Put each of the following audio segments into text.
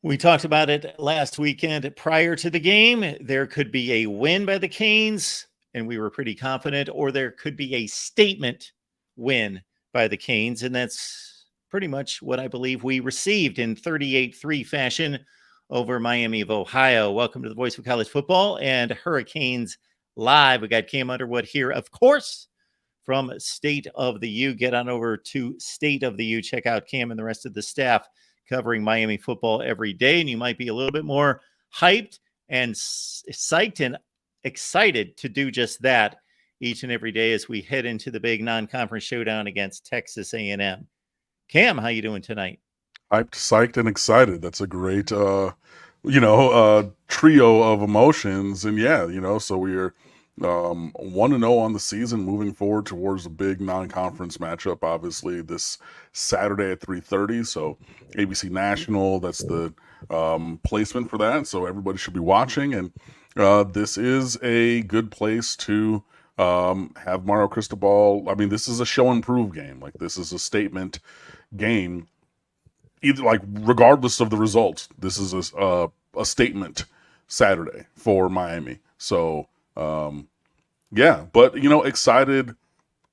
We talked about it last weekend prior to the game. There could be a win by the Canes, and we were pretty confident, or there could be a statement win by the Canes, and that's pretty much what I believe we received in 38-3 fashion over Miami of Ohio. Welcome to the Voice of College Football and Hurricanes Live. We got Cam Underwood here, of course, from State of the U. Get on over to State of the U. Check out Cam and the rest of the staff covering Miami football every day, and you might be a little bit more hyped and psyched and excited to do just that each and every day as we head into the big non-conference showdown against Texas A&M. Cam, how you doing tonight? Hyped, psyched, and excited. That's a great, trio of emotions. And so we're 1-0 on the season, moving forward towards a big non-conference matchup, obviously, this Saturday at 3:30. So ABC National, that's the placement for that. So everybody should be watching. And this is a good place to have Mario Cristobal. I mean, this is a show and prove game. Like, this is a statement game. Either, like, regardless of the results, this is a statement Saturday for Miami. So, excited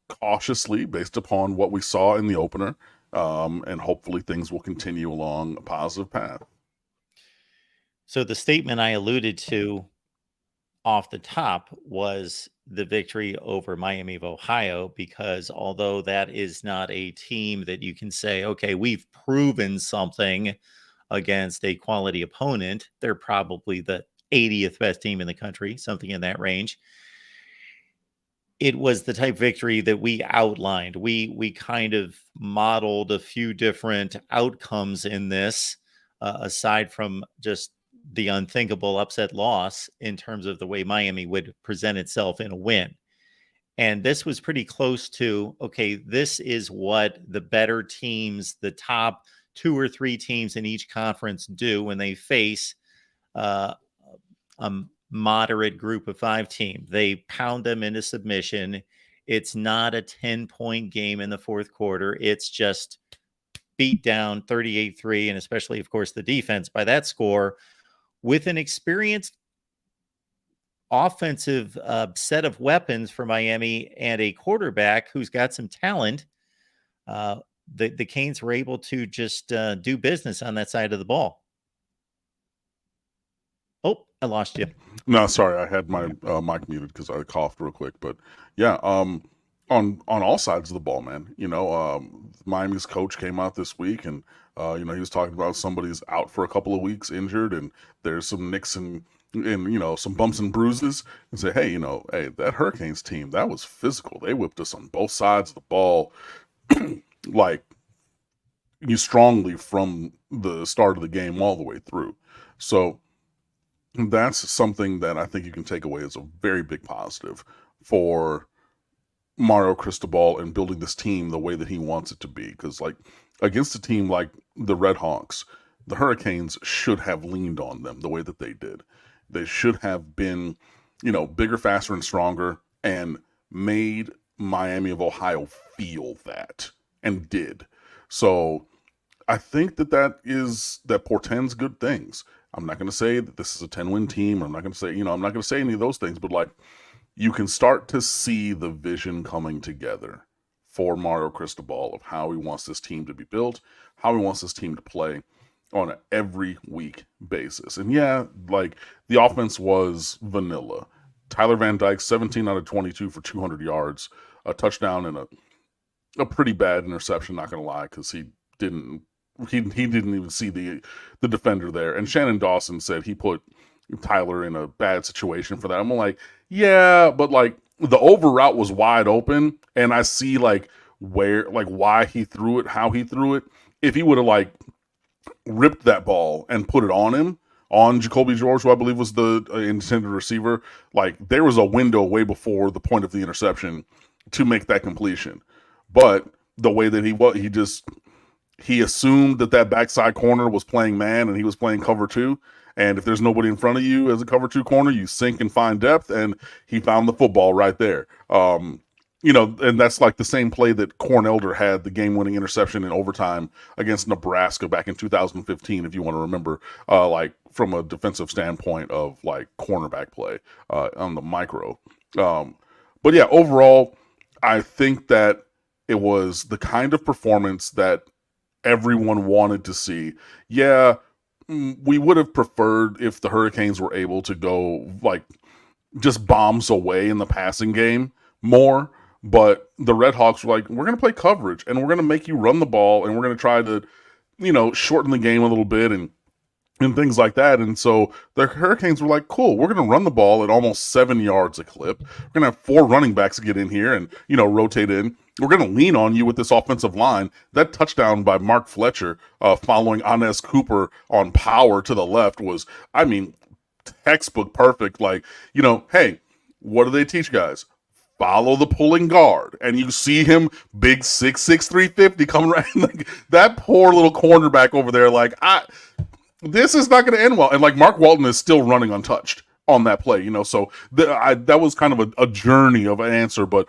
cautiously based upon what we saw in the opener, and hopefully things will continue along a positive path. So the statement I alluded to off the top was the victory over Miami of Ohio, because although that is not a team that you can say, okay, we've proven something against a quality opponent, they're probably the 80th best team in the country, something in that range. It was the type victory that we outlined. We kind of modeled a few different outcomes in this, aside from just the unthinkable upset loss in terms of the way Miami would present itself in a win. And this was pretty close to, okay, this is what the better teams, the top 2 or 3 teams in each conference do when they face a moderate group of 5 team. They pound them into submission. It's not a 10-point game in the fourth quarter. It's just beat down 38-3, and especially, of course, the defense by that score with an experienced offensive set of weapons for Miami and a quarterback who's got some talent. The Canes were able to just do business on that side of the ball. Oh, I lost you. No, sorry, I had my mic muted because I coughed real quick. But yeah, on all sides of the ball, man. Miami's coach came out this week, and he was talking about somebody's out for a couple of weeks, injured, and there's some nicks and some bumps and bruises, and say, hey, that Hurricanes team, that was physical. They whipped us on both sides of the ball, like, strongly from the start of the game all the way through. So that's something that I think you can take away as a very big positive for Mario Cristobal and building this team the way that he wants it to be. Because, like, against a team like the Red Hawks, the Hurricanes should have leaned on them the way that they did. They should have been, bigger, faster, and stronger, and made Miami of Ohio feel that, and did. So I think that portends good things. I'm not going to say that this is a 10-win team. I'm not going to say, I'm not going to say any of those things, but, like, you can start to see the vision coming together for Mario Cristobal of how he wants this team to be built, how he wants this team to play on an every week basis. And yeah, like, the offense was vanilla. Tyler Van Dyke, 17 out of 22 for 200 yards, a touchdown, and a pretty bad interception, not going to lie, because he didn't even see the defender there. And Shannon Dawson said he put Tyler in a bad situation for that. I'm like, yeah, but, like, the over route was wide open, and I see, like, why he threw it, how he threw it. If he would have, like, ripped that ball and put it on Jacoby George, who I believe was the intended receiver, like, there was a window way before the point of the interception to make that completion. But the way that he assumed that backside corner was playing man and he was playing cover 2. And if there's nobody in front of you as a cover 2 corner, you sink and find depth. And he found the football right there. and that's like the same play that Corn Elder had the game-winning interception in overtime against Nebraska back in 2015, if you want to remember, like from a defensive standpoint of like cornerback play on the micro. But yeah, overall, I think that it was the kind of performance that everyone wanted to see. Yeah, we would have preferred if the Hurricanes were able to go like just bombs away in the passing game more. But the Red Hawks were like, we're going to play coverage and we're going to make you run the ball and we're going to try to, shorten the game a little bit and things like that. And so the Hurricanes were like, cool, we're going to run the ball at almost 7 yards a clip. We're going to have 4 running backs get in here and, rotate in. We're going to lean on you with this offensive line. That touchdown by Mark Fletcher following Anes Cooper on power to the left was, textbook perfect. Like, hey, what do they teach guys? Follow the pulling guard, and you see him big 6'6", 350 coming right. Like that poor little cornerback over there. Like this is not going to end well. And like Mark Walton is still running untouched on that play, so that was kind of a journey of an answer, but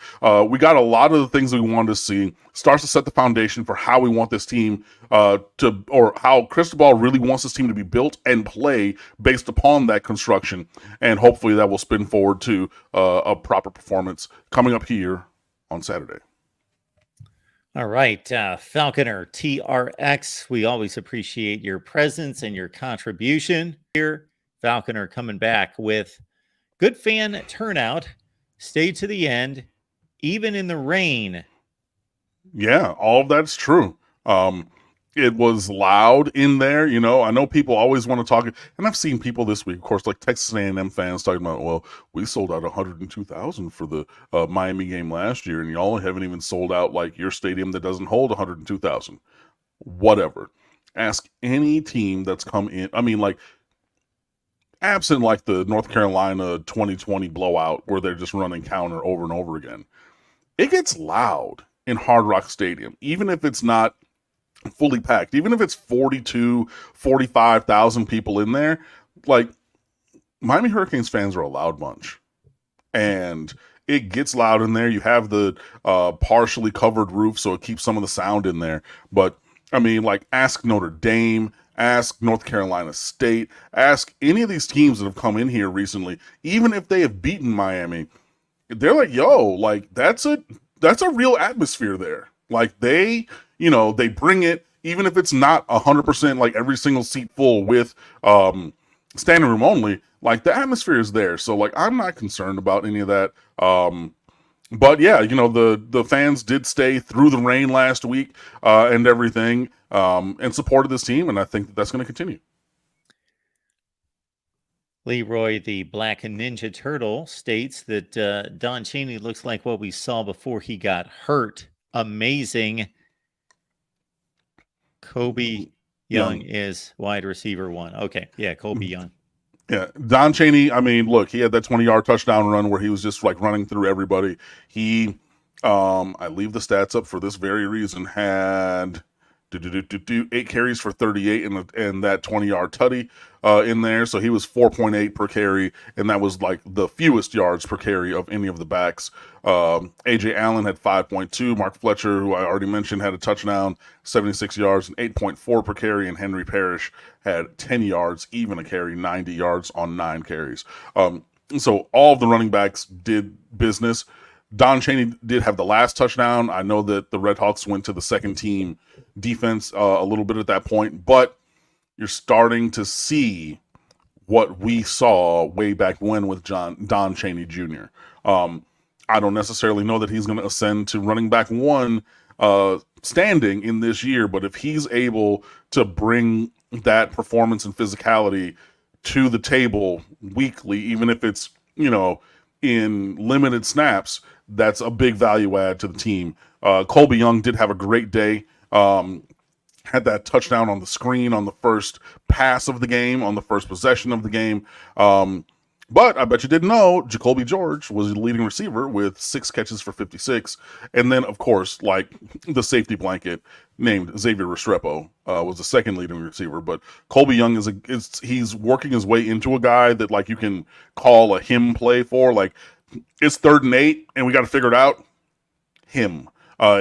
we got a lot of the things that we wanted to see. Starts to set the foundation for how we want this team or how Cristobal really wants this team to be built and play based upon that construction, and hopefully that will spin forward to a proper performance coming up here on Saturday. All right, Falconer TRX, we always appreciate your presence and your contribution here. Falconer coming back with good fan turnout, stayed to the end, even in the rain. Yeah, all of that's true. It was loud in there. I know people always want to talk, and I've seen people this week, of course, like Texas A&M fans talking about, well, we sold out 102,000 for the Miami game last year, and y'all haven't even sold out like your stadium that doesn't hold 102,000. Whatever. Ask any team that's come in. I mean, like, absent like the North Carolina 2020 blowout where they're just running counter over and over again, it gets loud in Hard Rock Stadium, even if it's not fully packed, even if it's 42, 45,000 people in there. Like, Miami Hurricanes fans are a loud bunch, and it gets loud in there. You have the partially covered roof, so it keeps some of the sound in there. But I mean, like, ask Notre Dame, ask North Carolina State, ask any of these teams that have come in here recently, even if they have beaten Miami, they're like, yo, like that's a real atmosphere there. Like they bring it, even if it's not 100% like every single seat full with standing room only, like the atmosphere is there. So like I'm not concerned about any of that. But yeah, the fans did stay through the rain last week and everything, and supported this team, and I think that's going to continue. Leroy, the Black Ninja Turtle, states that Don Chaney looks like what we saw before he got hurt. Amazing. Kobe Young is wide receiver 1. Okay, yeah, Kobe Young. Yeah, Don Chaney, I mean, look, he had that 20-yard touchdown run where he was just like running through everybody. He, I leave the stats up for this very reason, had 8 carries for 38 and that 20-yard tutty in there. So he was 4.8 per carry, and that was like the fewest yards per carry of any of the backs. AJ Allen had 5.2. Mark Fletcher, who I already mentioned, had a touchdown, 76 yards and 8.4 per carry, and Henry Parrish had 10 yards, even a carry, 90 yards on 9 carries. So all of the running backs did business. Don Chaney did have the last touchdown. I know that the Red Hawks went to the second team defense a little bit at that point, but you're starting to see what we saw way back when with Don Chaney Jr. I don't necessarily know that he's going to ascend to running back 1 standing in this year, but if he's able to bring that performance and physicality to the table weekly, even if it's, in limited snaps, that's a big value add to the team. Colby Young did have a great day. Had that touchdown on the screen on the first pass of the game, on the first possession of the game. But I bet you didn't know Jacoby George was the leading receiver with 6 catches for 56. And then, of course, like the safety blanket named Xavier Restrepo was the second leading receiver. But Colby Young he's working his way into a guy that like you can call a him play for. Like it's 3rd and 8 and we got to figure it out. him.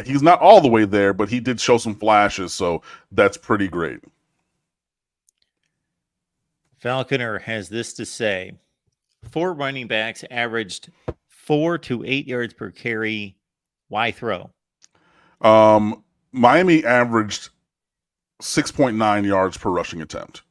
He's not all the way there, but he did show some flashes, so that's pretty great. Falconer has this to say: 4 running backs averaged 4 to 8 yards per carry. Why throw? Miami averaged 6.9 yards per rushing attempt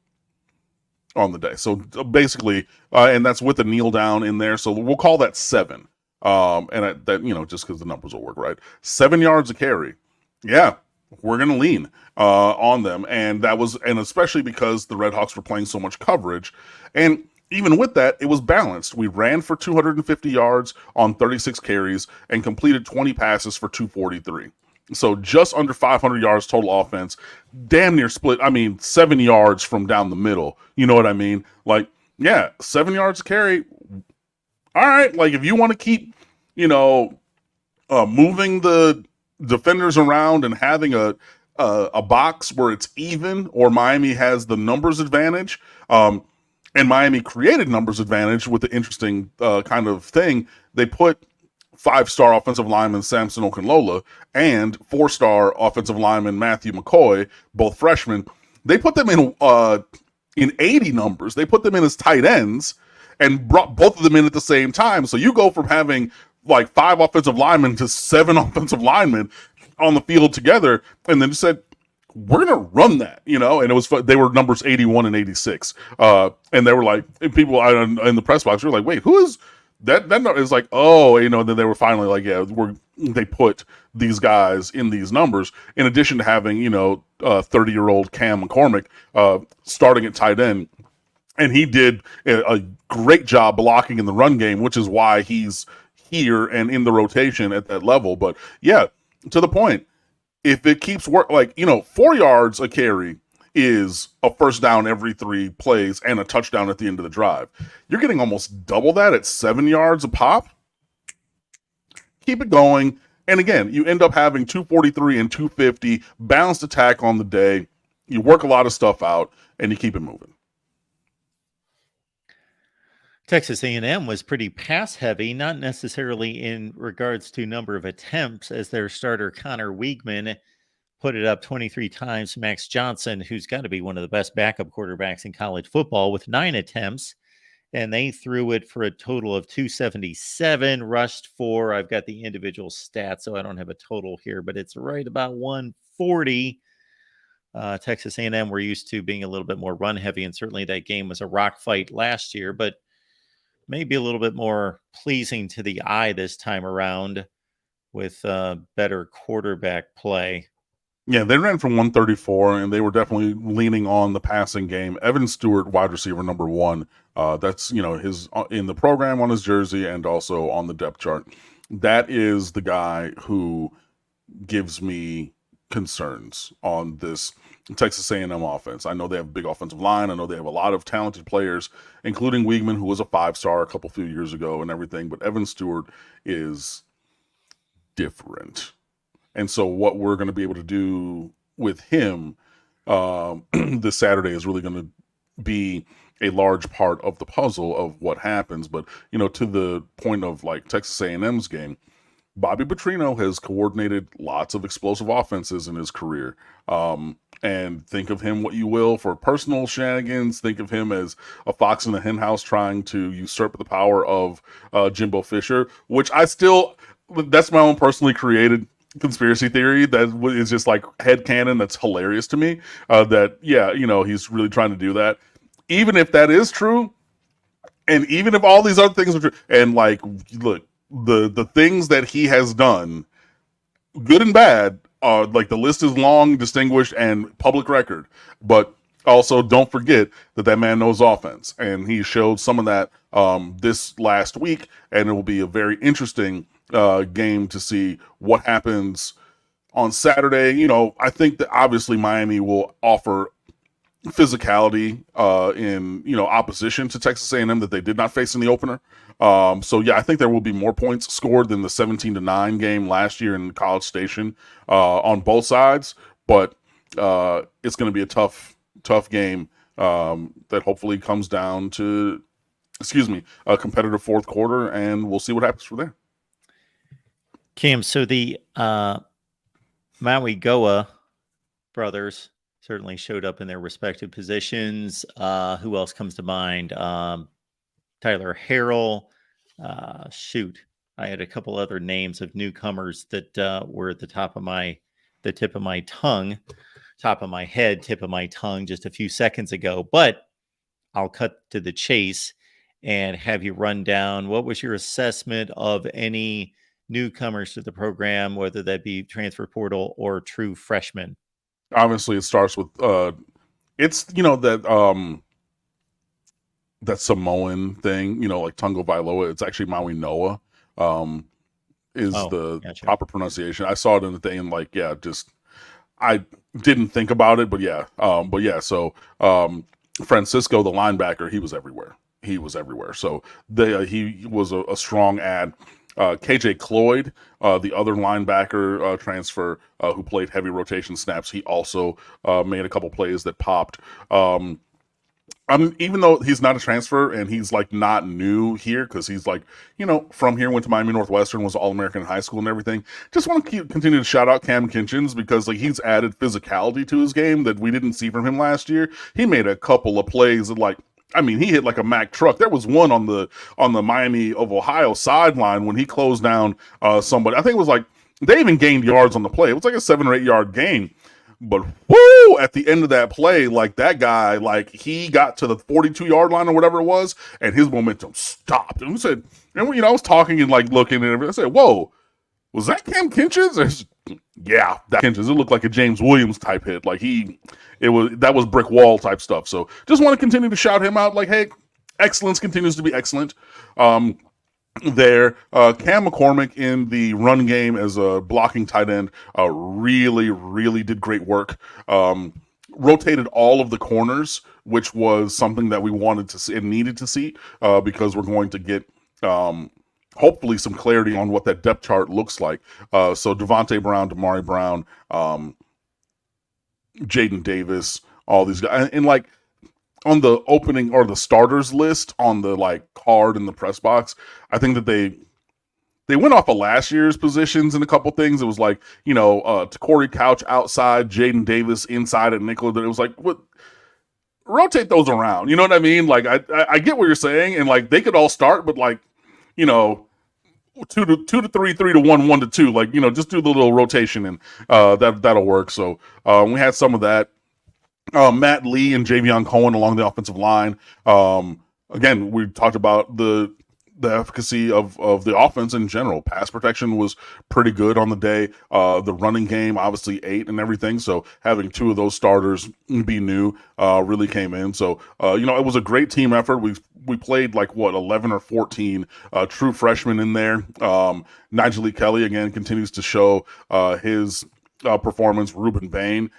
on the day. So basically, and that's with a kneel down in there. So we'll call that 7. And that, just because the numbers will work, right? 7 yards a carry. Yeah, we're going to lean on them. And especially because the Redhawks were playing so much coverage. And even with that, it was balanced. We ran for 250 yards on 36 carries and completed 20 passes for 243. So just under 500 yards total offense, damn near split. 7 yards from down the middle. You know what I mean? 7 yards a carry. All right. If you want to keep, moving the defenders around and having a box where it's even, or Miami has the numbers advantage, and Miami created numbers advantage with the interesting kind of thing. They put 5-star offensive lineman Samson Okunlola and 4-star offensive lineman Matthew McCoy, both freshmen. They put them in 80 numbers. They put them in as tight ends and brought both of them in at the same time. So you go from having 5 offensive linemen to 7 offensive linemen on the field together, and then just said, we're gonna run that, and it was they were numbers 81 and 86, and they were people in the press box were like, wait, who is that number? Is then they were finally they put these guys in these numbers in addition to having 30-year-old Cam McCormick starting at tight end, and he did a great job blocking in the run game, which is why he's here and in the rotation at that level. But yeah, to the point, if it keeps 4 yards a carry is a first down every 3 plays and a touchdown at the end of the drive. You're getting almost double that at 7 yards a pop. Keep it going. And again, you end up having 243 and 250, balanced attack on the day. You work a lot of stuff out, and you keep it moving. Texas A&M was pretty pass heavy, not necessarily in regards to number of attempts, as their starter Connor Weigman put it up 23 times. Max Johnson, who's got to be one of the best backup quarterbacks in college football, with 9 attempts, and they threw it for a total of 277, rushed for, I've got the individual stats, so I don't have a total here, but it's right about 140. Texas A&M were used to being a little bit more run heavy, and certainly that game was a rock fight last year, but maybe a little bit more pleasing to the eye this time around with better quarterback play. Yeah, they ran from 134, and they were definitely leaning on the passing game. Evan Stewart, wide receiver number 1, that's his in the program on his jersey and also on the depth chart. That is the guy who gives me concerns on this Texas A&M offense. I know they have a big offensive line. I know they have a lot of talented players, including Weigman, who was a 5-star a few years ago and everything. But Evan Stewart is different. And so what we're going to be able to do with him this Saturday is really going to be a large part of the puzzle of what happens. But, to the point of Texas A&M's game, Bobby Petrino has coordinated lots of explosive offenses in his career. And think of him what you will for personal shenanigans. Think of him as a fox in the henhouse trying to usurp the power of Jimbo Fisher, which that's my own personally created conspiracy theory that is just headcanon. That's hilarious to me. He's really trying to do that. Even if that is true, and even if all these other things are true, and look, the things that he has done, good and bad, the list is long, distinguished, and public record. But also, don't forget that man knows offense, and he showed some of that this last week, and it will be a very interesting game to see what happens on Saturday. I think that obviously Miami will offer physicality in opposition to Texas A&M that they did not face in the opener. I think there will be more points scored than the 17-9 game last year in College Station on both sides. But it's going to be a tough game that hopefully comes down to, a competitive fourth quarter, and we'll see what happens from there. Cam, so the Maui Goa brothers certainly showed up in their respective positions. Who else comes to mind? Tyler Harrell. Shoot, I had a couple other names of newcomers that were at the tip of my tongue, top of my head, tip of my tongue just a few seconds ago. But I'll cut to the chase and have you run down what was your assessment of any newcomers to the program, whether that be transfer portal or true freshmen. Obviously, it starts with it's that Samoan thing, like Tungo Vailoa. It's actually Maui Noah. Is the gotcha. proper pronunciation. I saw it in the thing, and I didn't think about it, but yeah. So Francisco, the linebacker, he was everywhere. So he was a strong add. KJ Cloyd, the other linebacker transfer who played heavy rotation snaps, he also made a couple plays that popped. Even though he's not a transfer and he's not new here because he's from here, went to Miami Northwestern, was All-American in high school and everything. Just want to continue to shout out Cam Kinchins because he's added physicality to his game that we didn't see from him last year. He made a couple of plays that he hit like a Mack truck. There was one on the Miami of Ohio sideline when he closed down somebody. I think it was they even gained yards on the play. It was like a 7 or 8 yard gain. But whoo, at the end of that play, that guy, he got to the 42-yard line or whatever it was, and his momentum stopped. And we said, I was talking and looking and I said, whoa, was that Cam Kinchins? Yeah, that Kinchins. It looked like a James Williams type hit. That was brick wall type stuff. So just want to continue to shout him out. Hey, excellence continues to be excellent. There, Cam McCormick in the run game as a blocking tight end really did great work. Rotated all of the corners, which was something that we wanted to see and needed to see because we're going to get hopefully some clarity on what that depth chart looks like. So Devontae Brown, Damari Brown, Jaden Davis, all these guys, and on the opening or the starters list on the card in the press box, I think that they went off of last year's positions in a couple things. It was Corey Couch outside, Jaden Davis inside at nickel. It was what? Rotate those around. You know what I mean? I get what you're saying, and they could all start, but 2 to 3, 3 to 1, 1 to 2. Just do the little rotation, and that'll work. So we had some of that. Matt Lee and Javion Cohen along the offensive line. Again, we talked about the efficacy of the offense in general. Pass protection was pretty good on the day. The running game obviously ate and everything. So having 2 of those starters be new really came in. So it was a great team effort. We played 11 or 14 true freshmen in there. Nigel Lee Kelly again continues to show his performance. Ruben Bain,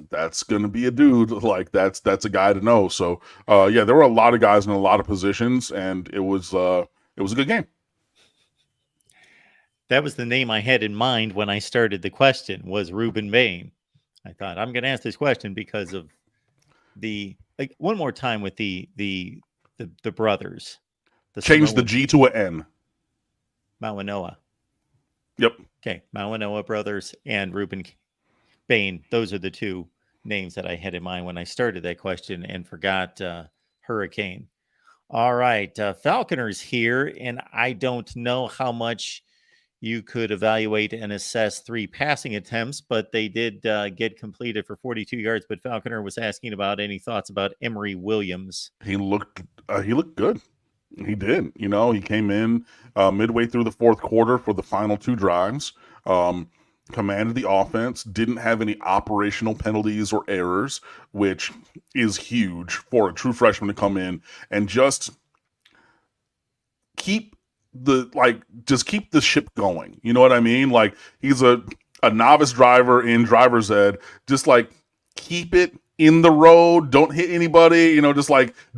that's gonna be a dude. That's a guy to know. So there were a lot of guys in a lot of positions, and it was a good game. That was the name I had in mind when I started the question, was Ruben Bain. I thought I'm gonna ask this question because of the one more time with the brothers. Change the G to an N. Mawanoa. Yep. Okay, Mawanoa brothers and Ruben Bain. Those are the 2 names that I had in mind when I started that question and forgot Hurricane. All right, Falconers here, and I don't know how much you could evaluate and assess 3 passing attempts, but they did get completed for 42 yards. But Falconer was asking about any thoughts about Emory Williams. He looked good. He did. He came in midway through the 4th quarter for the final 2 drives. Commanded the offense, didn't have any operational penalties or errors, which is huge for a true freshman to come in and just keep the ship going. You know what I mean? He's a novice driver in driver's ed. Just keep it in the road. Don't hit anybody. Just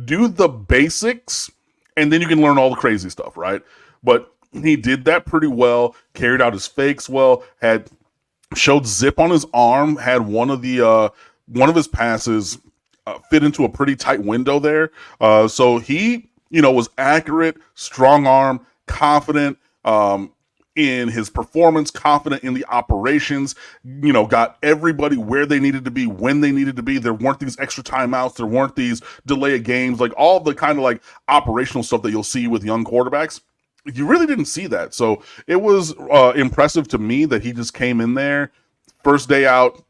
do the basics, and then you can learn all the crazy stuff, right? But he did that pretty well. Carried out his fakes well. Showed zip on his arm. Had one of his passes fit into a pretty tight window there. So he, was accurate, strong arm, confident, in his performance, confident in the operations, got everybody where they needed to be, when they needed to be. There weren't these extra timeouts. There weren't these delay of games, like all the kind of like operational stuff that you'll see with young quarterbacks. You really didn't see that. So it was impressive to me that he just came in there, first day out,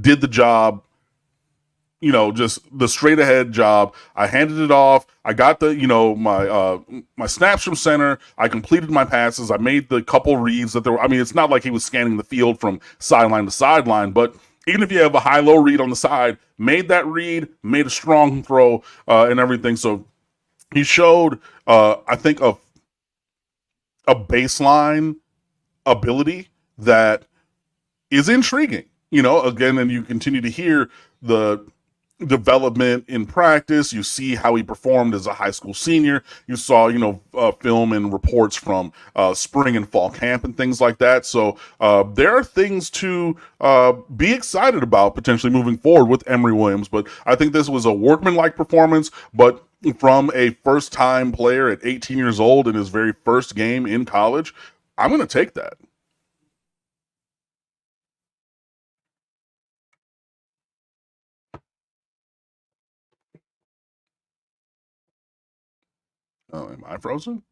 did the job, just the straight ahead job. I handed it off. I got the, my snaps from center. I completed my passes. I made the couple reads that there were. I mean, it's not like he was scanning the field from sideline to sideline, but even if you have a high-low read on the side, made that read, made a strong throw, and everything. So he showed, I think, a baseline ability that is intriguing. Again, and you continue to hear the development in practice. You see how he performed as a high school senior. You saw, film and reports from spring and fall camp and things like that. So there are things to be excited about potentially moving forward with Emory Williams. But I think this was a workmanlike performance, but from a first-time player at 18 years old in his very first game in college, I'm going to take that. Am I frozen?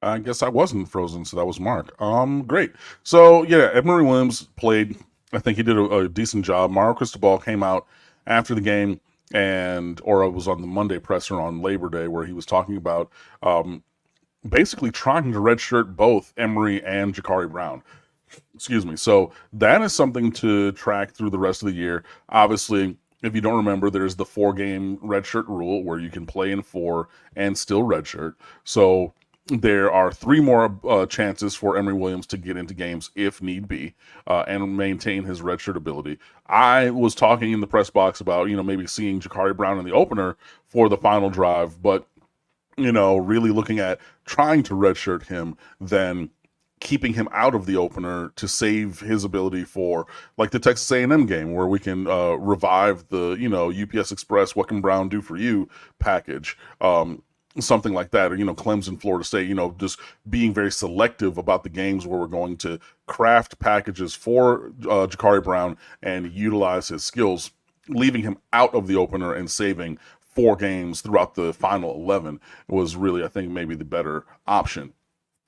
I guess I wasn't frozen, so that was Mark. Great. So yeah, Emory Williams played. I think he did a decent job. Mario Cristobal came out after the game, or it was on the Monday presser on Labor Day, where he was talking about basically trying to redshirt both Emory and Jakari Brown. Excuse me. So that is something to track through the rest of the year. Obviously, if you don't remember, there's the 4-game redshirt rule where you can play in 4 and still redshirt. So there are 3 more chances for Emory Williams to get into games if need be and maintain his redshirt ability. I was talking in the press box about, maybe seeing Jakari Brown in the opener for the final drive, but, really looking at trying to redshirt him, then keeping him out of the opener to save his ability for like the Texas A&M game where we can revive the, UPS Express, what can Brown do for you package. Something like that, or Clemson, Florida State, just being very selective about the games where we're going to craft packages for Jakari Brown and utilize his skills, leaving him out of the opener and saving 4 games throughout the final 11 was really, I think, maybe the better option.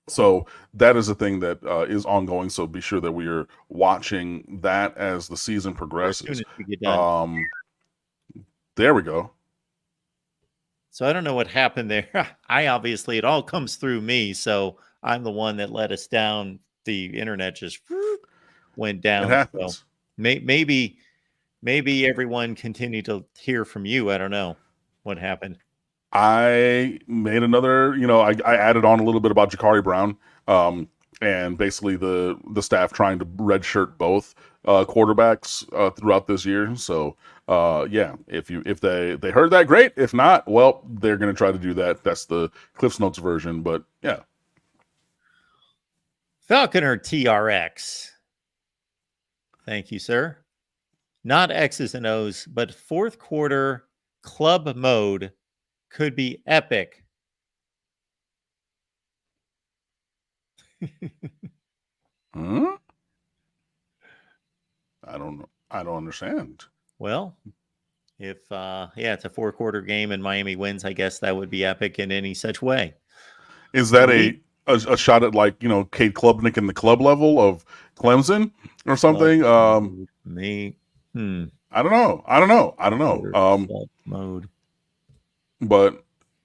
So that is a thing that is ongoing. So be sure that we are watching that as the season progresses. As soon as we get done. There we go. So I don't know what happened there. It all comes through me. So I'm the one that let us down. The internet just went down. It happens. So maybe everyone continued to hear from you. I don't know what happened. I made another, I added on a little bit about Jakari Brown, and basically the staff trying to redshirt both quarterbacks throughout this year. So yeah, if they heard that, great. If not, well, they're going to try to do that. That's the Cliff's Notes version, but yeah. Falconer TRX. Thank you, sir. Not X's and O's, but fourth quarter club mode could be epic. I don't know. I don't understand. Well, if it's a 4-quarter game and Miami wins, I guess that would be epic in any such way. Is that a shot at like, Cade Klubnik in the club level of Clemson or something? I don't know. Club mode. But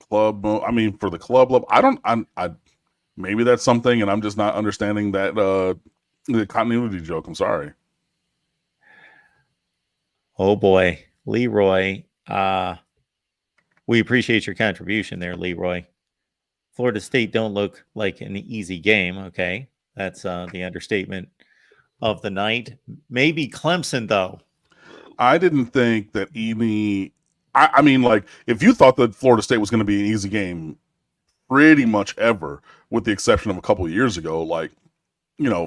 club mode, I mean, for the club level, I maybe that's something and I'm just not understanding that The continuity joke. I'm sorry. Oh boy, Leroy. We appreciate your contribution there, Leroy. Florida State don't look like an easy game. Okay, that's the understatement of the night. Maybe Clemson though. I didn't think that any. I mean, like, if you thought that Florida State was going to be an easy game, pretty much ever, with the exception of a couple of years ago, like,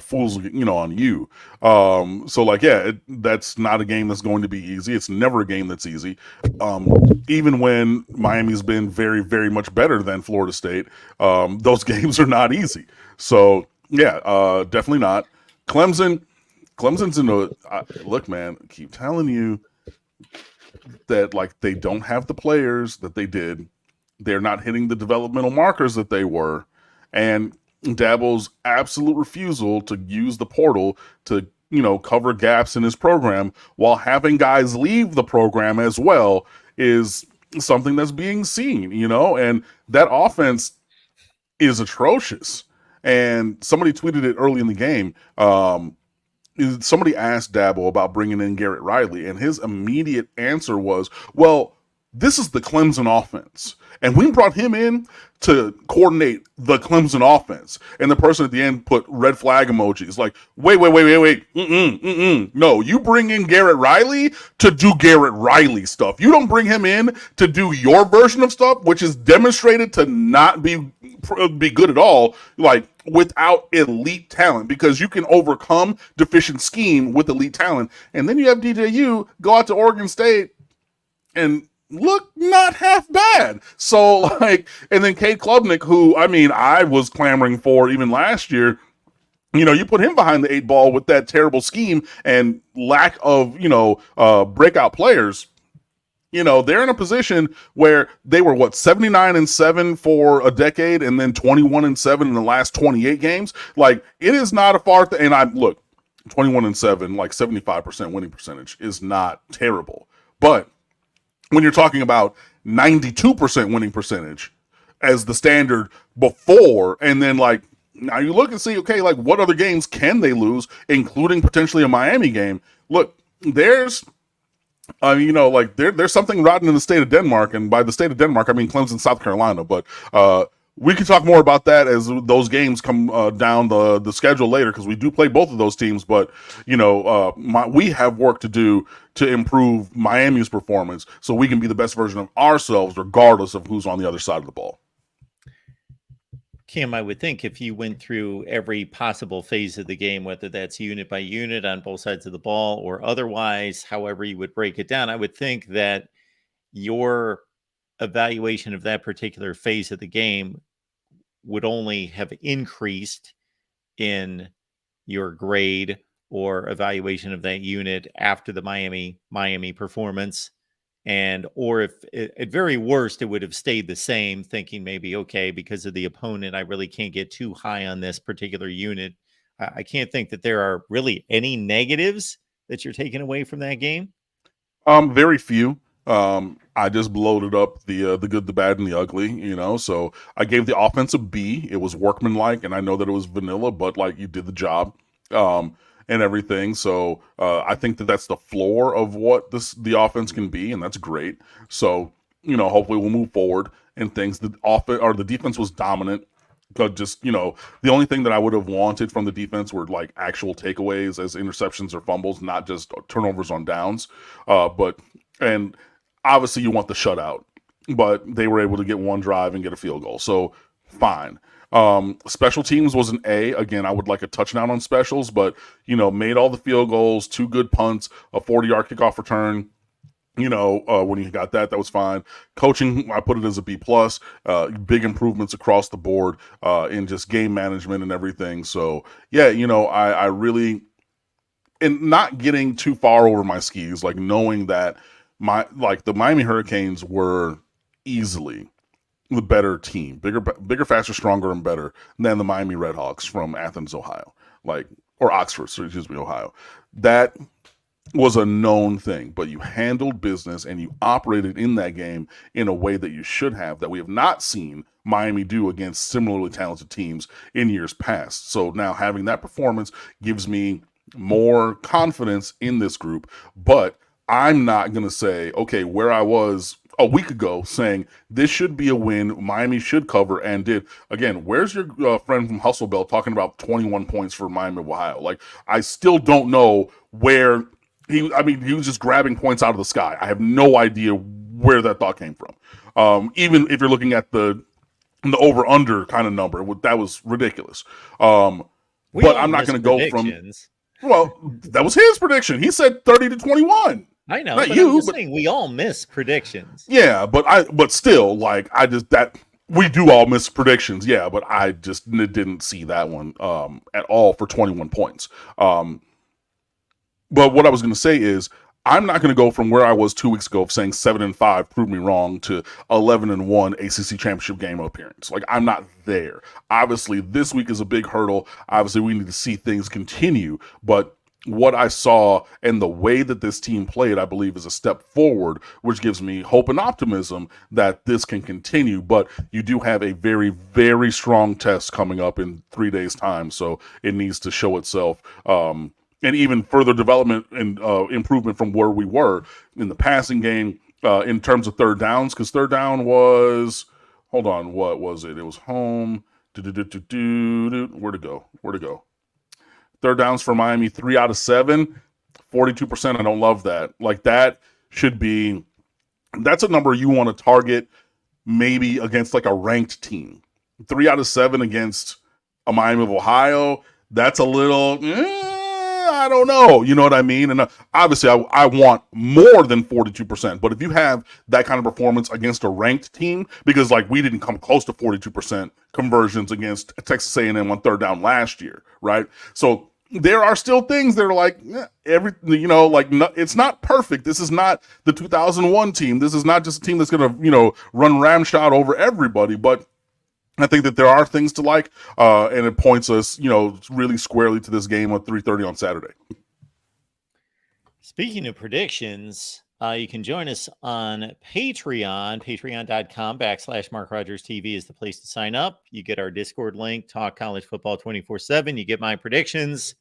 fools, on you. So like, yeah, that's not a game that's going to be easy. It's never a game that's easy. Even when Miami's been very, very much better than Florida State, those games are not easy. So yeah, definitely not. Clemson's in a look, man. Keep telling you that like they don't have the players that they did. They're not hitting the developmental markers that they were, and Dabo's absolute refusal to use the portal to cover gaps in his program while having guys leave the program as well is something that's being seen. And that offense is atrocious. And somebody tweeted it early in the game. Somebody asked Dabo about bringing in Garrett Riley, and his immediate answer was, well, this is the Clemson offense. And we brought him in to coordinate the Clemson offense. And the person at the end put red flag emojis like, wait. No, you bring in Garrett Riley to do Garrett Riley stuff. You don't bring him in to do your version of stuff, which is demonstrated to not be good at all, like without elite talent, because you can overcome deficient scheme with elite talent. And then you have DJU go out to Oregon State and look not half bad. So like, and then Cade Klubnik, who I was clamoring for even last year. You put him behind the 8 ball with that terrible scheme and lack of breakout players. They're in a position where they were 79-7 for a decade, and then 21-7 in the last 28 games. Like, it is not a far thing. And I look, 21-7, like 75% winning percentage is not terrible, but when you're talking about 92% winning percentage as the standard before, and then like now you look and see, okay, like what other games can they lose, including potentially a Miami game. Look, there's there's something rotten in the state of Denmark, and by the state of Denmark I mean Clemson, South Carolina. But we can talk more about that as those games come down the schedule later, because we do play both of those teams. But we have work to do to improve Miami's performance so we can be the best version of ourselves regardless of who's on the other side of the ball. Kim, I would think if you went through every possible phase of the game, whether that's unit by unit on both sides of the ball or otherwise, however you would break it down, I would think that your evaluation of that particular phase of the game would only have increased in your grade or evaluation of that unit after the Miami performance. And or if at very worst it would have stayed the same, thinking maybe, okay, because of the opponent, I really can't get too high on this particular unit. I can't think that there are really any negatives that you're taking away from that game. Very few. I just bloated up the good, the bad, and the ugly. So I gave the offense a B. It was workmanlike, and I know that it was vanilla, but like you did the job. And everything. So I think that that's the floor of what the offense can be, and that's great. So hopefully we'll move forward and things. The defense was dominant. But just the only thing that I would have wanted from the defense were like actual takeaways as interceptions or fumbles, not just turnovers on downs. And obviously you want the shutout, but they were able to get one drive and get a field goal. So fine. Special teams was an A. Again, I would like a touchdown on specials, but made all the field goals, 2 good punts, a 40-yard kickoff return. When you got that was fine. Coaching, I put it as a B plus. Big improvements across the board in just game management and everything. So yeah, I really, and not getting too far over my skis, like knowing that the Miami Hurricanes were easily the better team, bigger, faster, stronger, and better than the Miami Redhawks from Athens, Ohio, or Oxford, excuse me, Ohio. That was a known thing, but you handled business and you operated in that game in a way that you should have, that we have not seen Miami do against similarly talented teams in years past. So now having that performance gives me more confidence in this group, but I'm not going to say, okay, where I was a week ago saying this should be a win, Miami should cover, and did. Again, where's your friend from Hustle Bell talking about 21 points for Miami of Ohio? Like, I still don't know where he was just grabbing points out of the sky. I have no idea where that thought came from. Even if you're looking at the over under kind of number, that was ridiculous. We But all I'm not miss going to go from, predictions. well, that was his prediction. He said 30-21. I know, Not but I'm you, just but saying we all miss predictions. yeah, but still, like, I just, that we do all miss predictions, yeah, but I just didn't see that one at all for 21 points. But what I was going to say is, I'm not going to go from where I was 2 weeks ago of saying 7-5 proved me wrong to 11-1 ACC championship game appearance. Like, I'm not there. Obviously, this week is a big hurdle. Obviously, we need to see things continue, but what I saw and the way that this team played, I believe, is a step forward, which gives me hope and optimism that this can continue. But you do have a very, very strong test coming up in 3 days' time, so it needs to show itself. And even further development and improvement from where we were in the passing game in terms of third downs, because third down was, hold on, what was it? It was home. Where to go? Third downs for Miami, 3 out of 7, 42%. I don't love that. Like, that should be, that's a number you want to target maybe against like a ranked team. 3 out of 7 against a Miami of Ohio, that's a little, I don't know. You know what I mean? And obviously, I want more than 42%. But if you have that kind of performance against a ranked team, because like we didn't come close to 42% conversions against Texas A&M on third down last year, right? So there are still things that are like it's not perfect. This is not the 2001 team. This is not just a team that's going to run ramshot over everybody, but I think that there are things to like, and it points us, really squarely to this game at 3:30 on Saturday. Speaking of predictions, you can join us on Patreon. Patreon.com/MarkRogersTV is the place to sign up. You get our Discord link, talk college football 24/7. You get my predictions,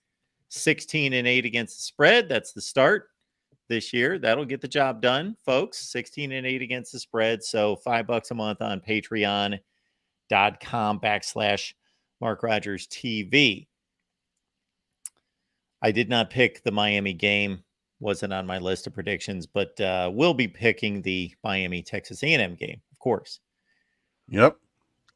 16-8 against the spread. That's the start this year. That'll get the job done, folks. 16-8 against the spread. So $5 a month on Patreon.com/MarkRogersTV. I did not pick the Miami game. Wasn't on my list of predictions, but we'll be picking the Miami Texas A&M game, of course. Yep.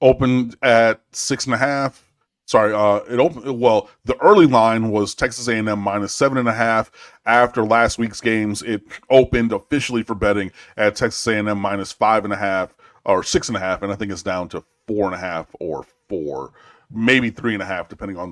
Opened at 6.5. Sorry, it opened. Well, the early line was Texas A&M -7.5. After last week's games, it opened officially for betting at Texas A&M -5.5 or 6.5, and I think it's down to 4.5 or 4, maybe 3.5, depending on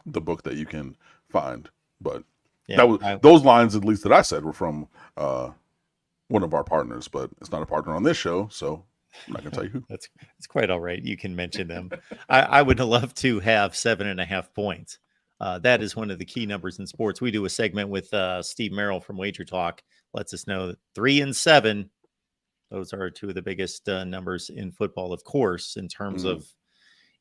the book that you can find. But yeah, those lines, at least that I said, were from one of our partners, but it's not a partner on this show, so I'm not going to tell you who. It's quite all right. You can mention them. I would love to have 7.5 points. That is one of the key numbers in sports. We do a segment with Steve Merrill from Wager Talk. Lets us know that 3 and 7, those are two of the biggest numbers in football, of course, in terms of,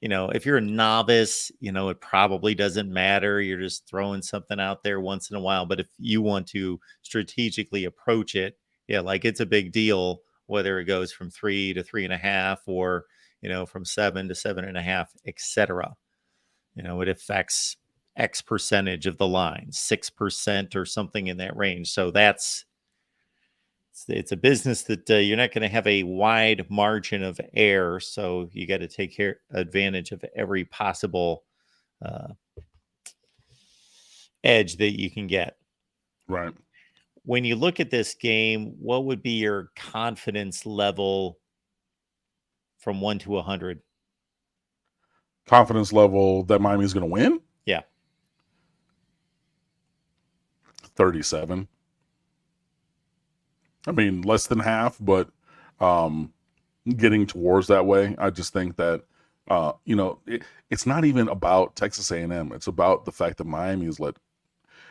if you're a novice, it probably doesn't matter. You're just throwing something out there once in a while. But if you want to strategically approach it, like it's a big deal, whether it goes from 3 to 3.5 or, from 7 to 7.5, etc. It affects X percentage of the line, 6% or something in that range. So it's a business that you're not going to have a wide margin of error. So you got to take advantage of every possible edge that you can get. Right. When you look at this game, what would be your confidence level from 1 to 100? Confidence level that Miami's going to win? Yeah. 37. I mean, less than half, but getting towards that way. I just think that, it's not even about Texas A&M. It's about the fact that Miami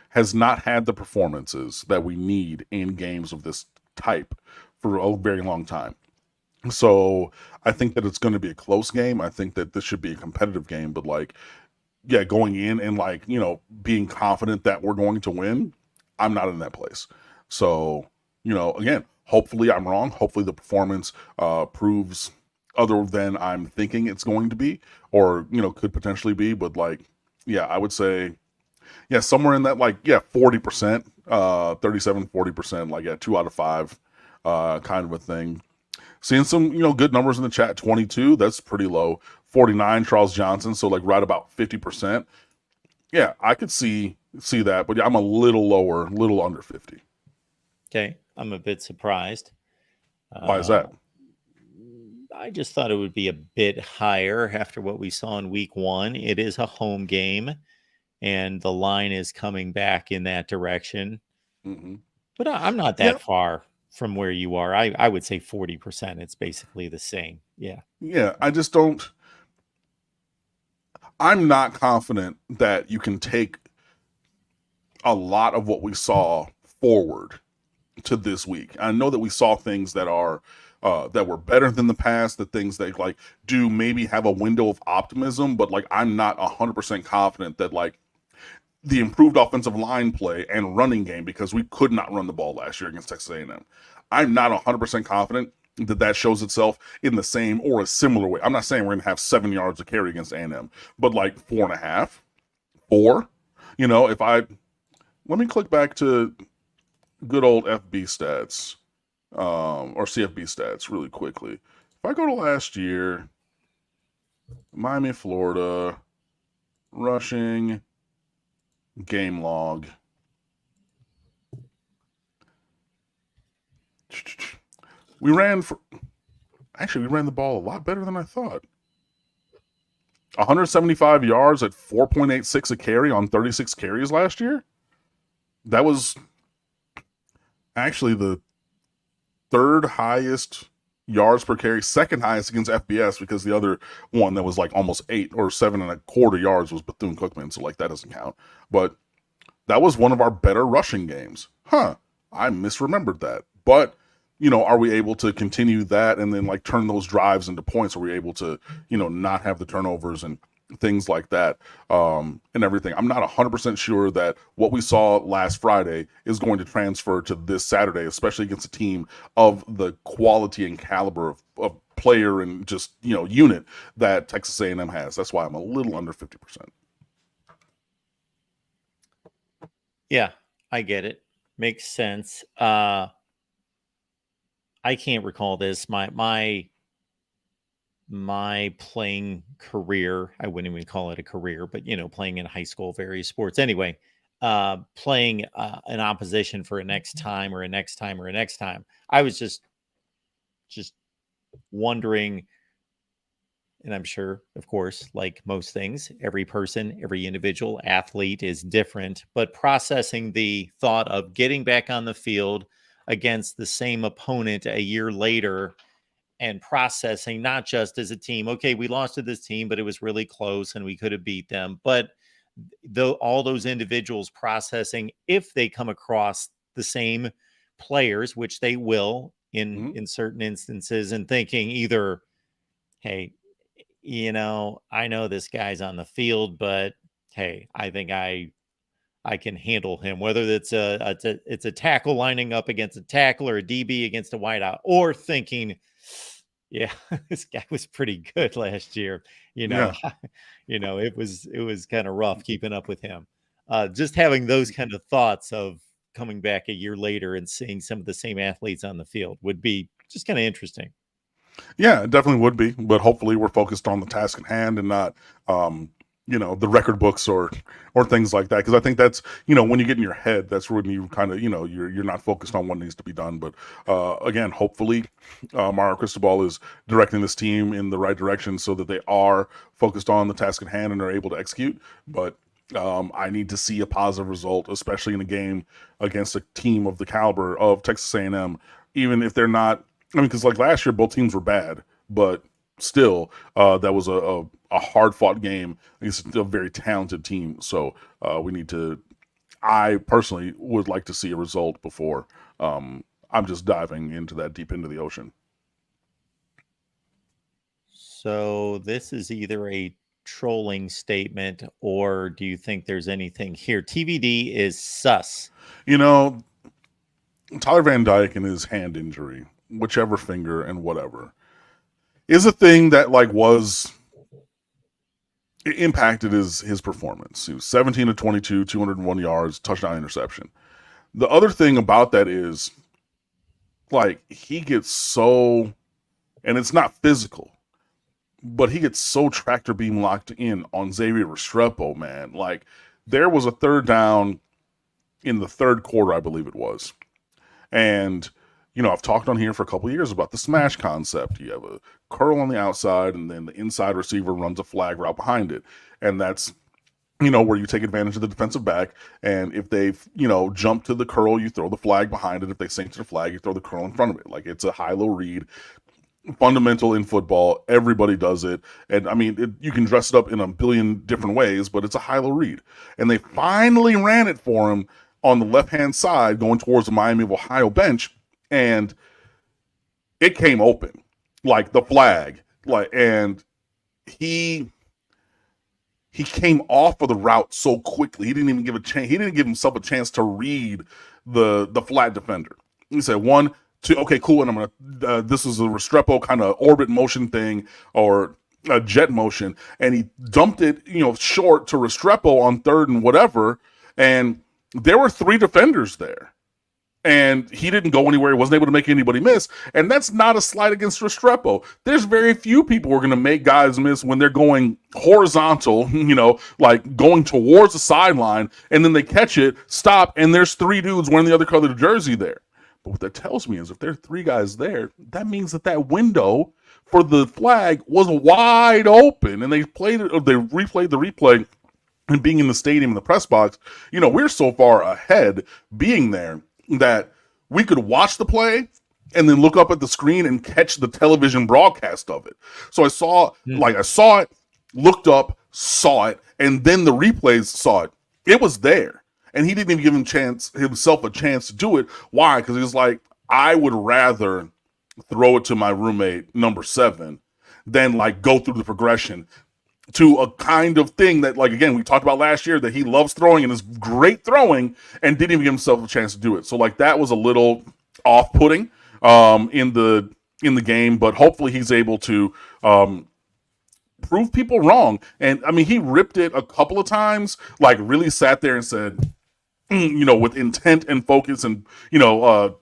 has not had the performances that we need in games of this type for a very long time. So I think that it's going to be a close game. I think that this should be a competitive game, but like, yeah, going in and like, being confident that we're going to win, I'm not in that place. So, again, hopefully I'm wrong. Hopefully the performance proves other than I'm thinking it's going to be, or, could potentially be. But like, yeah, I would say, yeah, somewhere in that, like, yeah, 40%, 37, 40%, like, yeah, 2 out of 5, kind of a thing. Seeing some, good numbers in the chat. 22, that's pretty low. 49, Charles Johnson, so like right about 50%. Yeah, I could see that, but yeah, I'm a little lower, little under 50. Okay, I'm a bit surprised. Why is Uh, that? I just thought it would be a bit higher after what we saw in week one. It is a home game, and the line is coming back in that direction. Hmm. But I'm not Yeah, that far from where you are. I would say 40%. It's basically the same. Yeah. yeah, I just don't. I'm not confident that you can take a lot of what we saw forward to this week. I know that we saw things that are that were better than the past, the things that like do maybe have a window of optimism, but like I'm not 100% confident that like the improved offensive line play and running game, because we could not run the ball last year against Texas A&M. I'm not 100% confident that that shows itself in the same or a similar way. I'm not saying we're going to have 7 yards to carry against A&M, but like 4.5, 4. If I let me click back to good old FB stats, or CFB stats really quickly. If I go to last year, Miami, Florida, rushing game log. We ran for Actually, we ran the ball a lot better than I thought. 175 yards at 4.86 a carry on 36 carries last year. That was actually the third highest yards per carry, second highest against FBS, because the other one that was like almost 8 or 7.25 yards was Bethune Cookman, so like that doesn't count. But that was one of our better rushing games. I misremembered that. But, are we able to continue that and then like turn those drives into points? Are we able to, not have the turnovers and things like that, and everything? I'm not 100% sure that what we saw last Friday is going to transfer to this Saturday, especially against a team of the quality and caliber of player and just, unit that Texas A&M has. That's why I'm a little under 50%. Yeah, I get it. Makes sense. I can't recall this. My playing career, I wouldn't even call it a career, but playing in high school, various sports. Anyway, playing an opposition for a next time or a next time or a next time. I was just wondering, and I'm sure, of course, like most things, every person, every individual athlete is different, but processing the thought of getting back on the field against the same opponent a year later, and processing not just as a team, okay, we lost to this team, but it was really close and we could have beat them. But though all those individuals processing, if they come across the same players, which they will Mm-hmm. in certain instances, and thinking either, hey, I know this guy's on the field, but hey, I think I can handle him. Whether it's a tackle lining up against a tackle or a DB against a wideout, or thinking, yeah, this guy was pretty good last year. You know, Yeah. it was kind of rough keeping up with him. Just having those kind of thoughts of coming back a year later and seeing some of the same athletes on the field would be just kind of interesting. Yeah, it definitely would be, but hopefully we're focused on the task at hand and not, the record books or things like that. Because I think that's, when you get in your head, that's when you kind of, you're not focused on what needs to be done. But again, hopefully, Mario Cristobal is directing this team in the right direction so that they are focused on the task at hand and are able to execute. But I need to see a positive result, especially in a game against a team of the caliber of Texas A&M, even if they're not. I mean, because like last year, both teams were bad, but still, that was a hard fought game against a very talented team. So we need to. I personally would like to see a result before I'm just diving into that deep into the ocean. So this is either a trolling statement or do you think there's anything here? TVD is sus. You know, Tyler Van Dyke and his hand injury, whichever finger and whatever, is a thing that like was it impacted his performance. He was 17 to 22, 201 yards, touchdown, interception. The other thing about that is like he gets so, and it's not physical, but he gets so tractor beam locked in on Xavier Restrepo, man. Like there was a third down in the third quarter, I believe it was. And, you know, I've talked on here for a couple of years about the smash concept. You have a curl on the outside, and then the inside receiver runs a flag route behind it. And that's, you know, where you take advantage of the defensive back. And if they've, you know, jumped to the curl, you throw the flag behind it. If they sink to the flag, you throw the curl in front of it. Like it's a high-low read. Fundamental in football. Everybody does it. And I mean, you can dress it up in a billion different ways, but it's a high-low read. And they finally ran it for him on the left-hand side going towards the Miami of Ohio bench, and it came open, like the flag, like, and he came off of the route so quickly. He didn't even give a chance. He didn't give himself a chance to read the flat defender. He said 1, 2, okay, cool, and I'm gonna. This is a Restrepo kind of orbit motion thing or a jet motion, and he dumped it, you know, short to Restrepo on third and whatever, and there were 3 defenders there, and he didn't go anywhere. He wasn't able to make anybody miss, and that's not a slight against Restrepo. There's very few people who are going to make guys miss when they're going horizontal, you know, like going towards the sideline, and then they catch it, stop, and there's 3 dudes wearing the other color of the jersey there. But what that tells me is if there are 3 guys there, that means that window for the flag was wide open, and they played it, or they replayed the replay. And being in the stadium in the press box, you know, we're so far ahead being there that we could watch the play and then look up at the screen and catch the television broadcast of it. So I saw it, looked up, saw it, and then the replays saw it. It was there. And he didn't even give himself a chance to do it. Why? Because he was like, I would rather throw it to my roommate, number 7, than like go through the progression to a kind of thing that, like, again, we talked about last year that he loves throwing and is great throwing and didn't even give himself a chance to do it. So, like, that was a little off-putting in the game, but hopefully he's able to prove people wrong. And, I mean, he ripped it a couple of times, like, really sat there and said, you know, with intent and focus and, you know,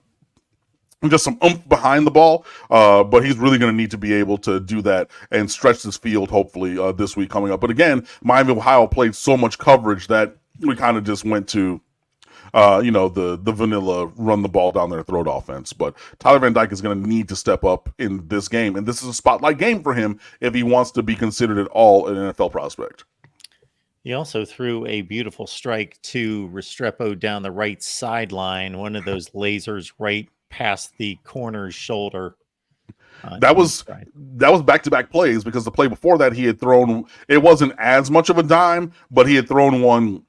just some oomph behind the ball, but he's really going to need to be able to do that and stretch this field, hopefully, this week coming up. But again, Miami of Ohio played so much coverage that we kind of just went to, you know, the vanilla run the ball down their throat offense. But Tyler Van Dyke is going to need to step up in this game, and this is a spotlight game for him if he wants to be considered at all an NFL prospect. He also threw a beautiful strike to Restrepo down the right sideline, one of those lasers right past the corner's shoulder. That was back-to-back plays, because the play before that he had thrown, it wasn't as much of a dime, but he had thrown one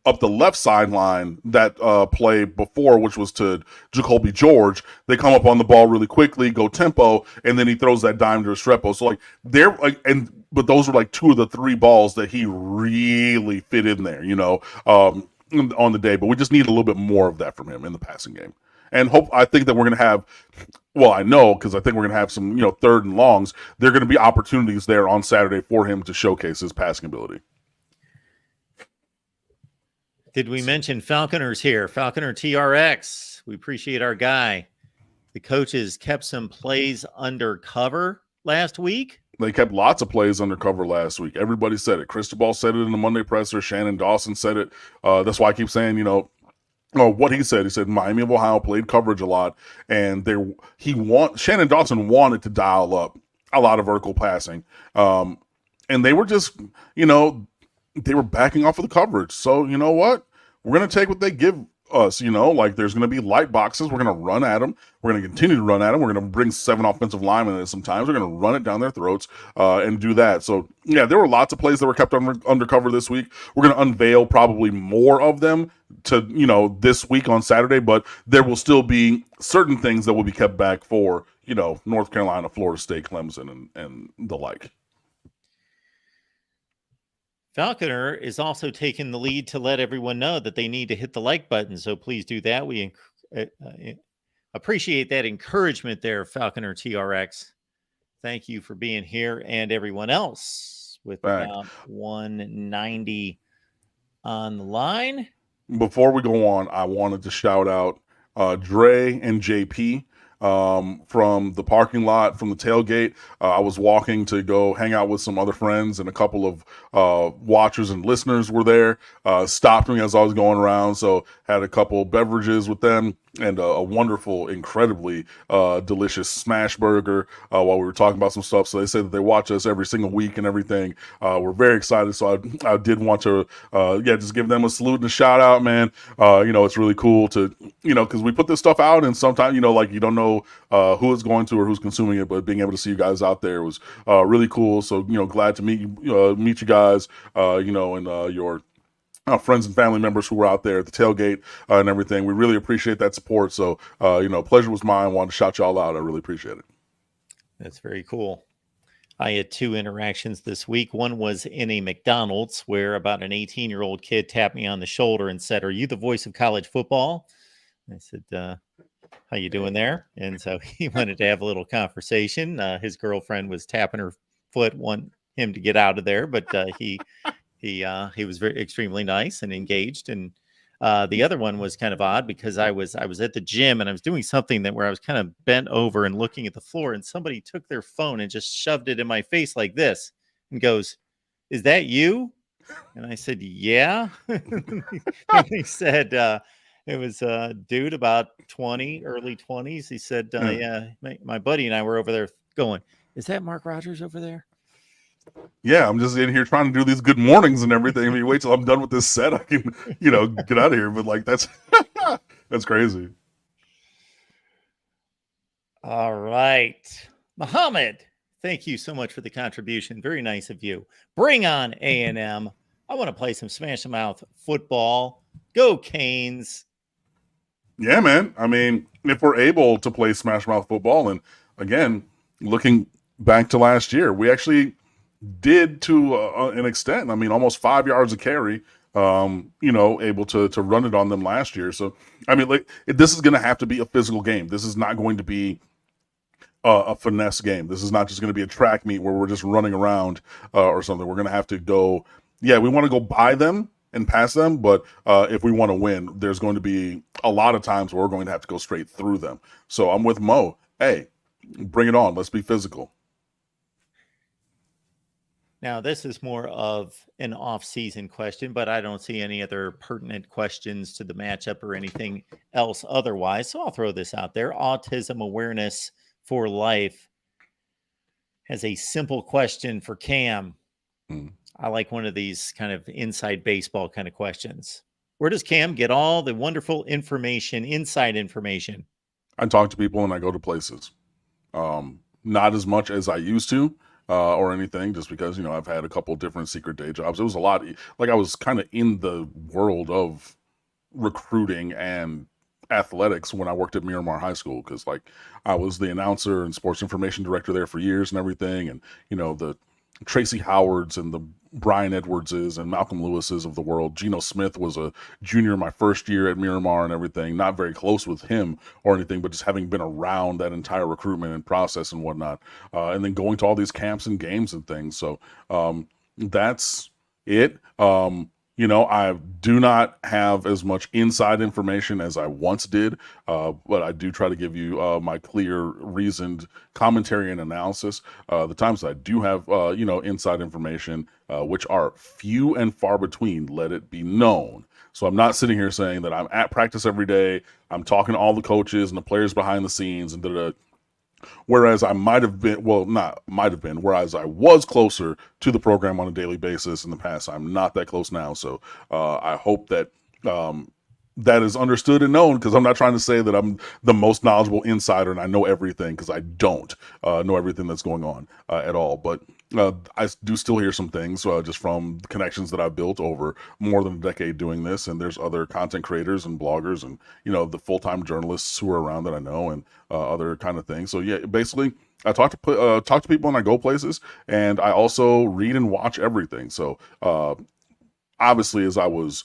up the left sideline that play before, which was to Jacoby George. They come up on the ball really quickly, go tempo, and then he throws that dime to Restrepo. So like they're like, but those were like 2 of the 3 balls that he really fit in there, you know, on the day. But we just need a little bit more of that from him in the passing game. And I think that we're going to have, well, I know, because I think we're going to have some, you know, 3rd and longs. There are going to be opportunities there on Saturday for him to showcase his passing ability. Did we mention Falconer's here? Falconer TRX. We appreciate our guy. The coaches kept some plays undercover last week. They kept lots of plays undercover last week. Everybody said it. Cristobal said it in the Monday presser. Shannon Dawson said it. That's why I keep saying, you know, what he said Miami of Ohio played coverage a lot, and Shannon Dawson wanted to dial up a lot of vertical passing, and they were just, you know, they were backing off of the coverage. So you know what, we're gonna take what they give us. You know, like there's gonna be light boxes. We're gonna run at them. We're gonna continue to run at them. We're gonna bring 7 offensive linemen in. Sometimes we're gonna run it down their throats and do that. So yeah, there were lots of plays that were kept undercover this week. We're gonna unveil probably more of them to, you know, this week on Saturday, but there will still be certain things that will be kept back for, North Carolina, Florida State, Clemson, and the like. Falconer is also taking the lead to let everyone know that they need to hit the like button. So please do that. We appreciate that encouragement there, Falconer TRX. Thank you for being here, and everyone else with about 190 on the line. Before we go on, I wanted to shout out Dre and JP from the parking lot, from the tailgate. I was walking to go hang out with some other friends, and a couple of watchers and listeners were there. Stopped me as I was going around, so had a couple beverages with them, and a wonderful, incredibly delicious smash burger while we were talking about some stuff. So they say that they watch us every single week and everything. We're very excited. So I did want to, just give them a salute and a shout out, man. It's really cool to, because we put this stuff out, and sometimes, like, you don't know who it's going to or who's consuming it, but being able to see you guys out there was really cool. So, glad to meet you guys, and your friends and family members who were out there at the tailgate and everything. We really appreciate that support. So, pleasure was mine. Wanted to shout y'all out. I really appreciate it. That's very cool. I had 2 interactions this week. One was in a McDonald's where about an 18-year-old kid tapped me on the shoulder and said, "Are you the voice of college football?" I said, "How you doing there?" And so he wanted to have a little conversation. His girlfriend was tapping her foot, want him to get out of there, but he was extremely nice and engaged. And the other one was kind of odd because I was at the gym and I was doing something where I was kind of bent over and looking at the floor, and somebody took their phone and just shoved it in my face like this and goes, "Is that you?" And I said, "Yeah." And he said, it was a dude about 20, early 20s. He said, "Yeah, my buddy and I were over there going, is that Mark Rogers over there?" Yeah, I'm just in here trying to do these good mornings and everything. I mean, wait till I'm done with this set. I can, get out of here. But like, that's crazy. All right. Muhammad, thank you so much for the contribution. Very nice of you. Bring on A&M. I want to play some Smash Mouth football. Go Canes. Yeah, man. I mean, if we're able to play Smash Mouth football, and again, looking back to last year, we actually did to an extent. I mean, almost 5 yards of carry, able to run it on them last year. So, I mean, this is going to have to be a physical game. This is not going to be a finesse game. This is not just going to be a track meet where we're just running around or something. We're going to have to go. Yeah, we want to go by them and pass them, but if we want to win, there's going to be a lot of times where we're going to have to go straight through them. So I'm with Mo. Hey, bring it on. Let's be physical. Now, this is more of an off-season question, but I don't see any other pertinent questions to the matchup or anything else otherwise. So I'll throw this out there. Autism Awareness for Life has a simple question for Cam. I like one of these kind of inside baseball kind of questions. Where does Cam get all the wonderful information, inside information? I talk to people and I go to places. Not as much as I used to. Or anything, just because, I've had a couple different secret day jobs. It was a lot, like I was kind of in the world of recruiting and athletics when I worked at Miramar High School, because like I was the announcer and sports information director there for years and everything. And, the Tracy Howards and the Brian Edwardses and Malcolm Lewises of the world. Geno Smith was a junior my first year at Miramar and everything. Not very close with him or anything, but just having been around that entire recruitment and process and whatnot. And then going to all these camps and games and things. So that's it. I do not have as much inside information as I once did, but I do try to give you my clear, reasoned commentary and analysis. The times I do have, inside information, which are few and far between, let it be known. So I'm not sitting here saying that I'm at practice every day. I'm talking to all the coaches and the players behind the scenes and whereas I whereas I was closer to the program on a daily basis in the past, I'm not that close now. So I hope that that is understood and known, because I'm not trying to say that I'm the most knowledgeable insider and I know everything, because I don't know everything that's going on at all. But I do still hear some things just from the connections that I've built over more than a decade doing this. And there's other content creators and bloggers and, the full-time journalists who are around that I know, and other kind of things. So yeah, basically I talk to people when I go places, and I also read and watch everything. So obviously, as I was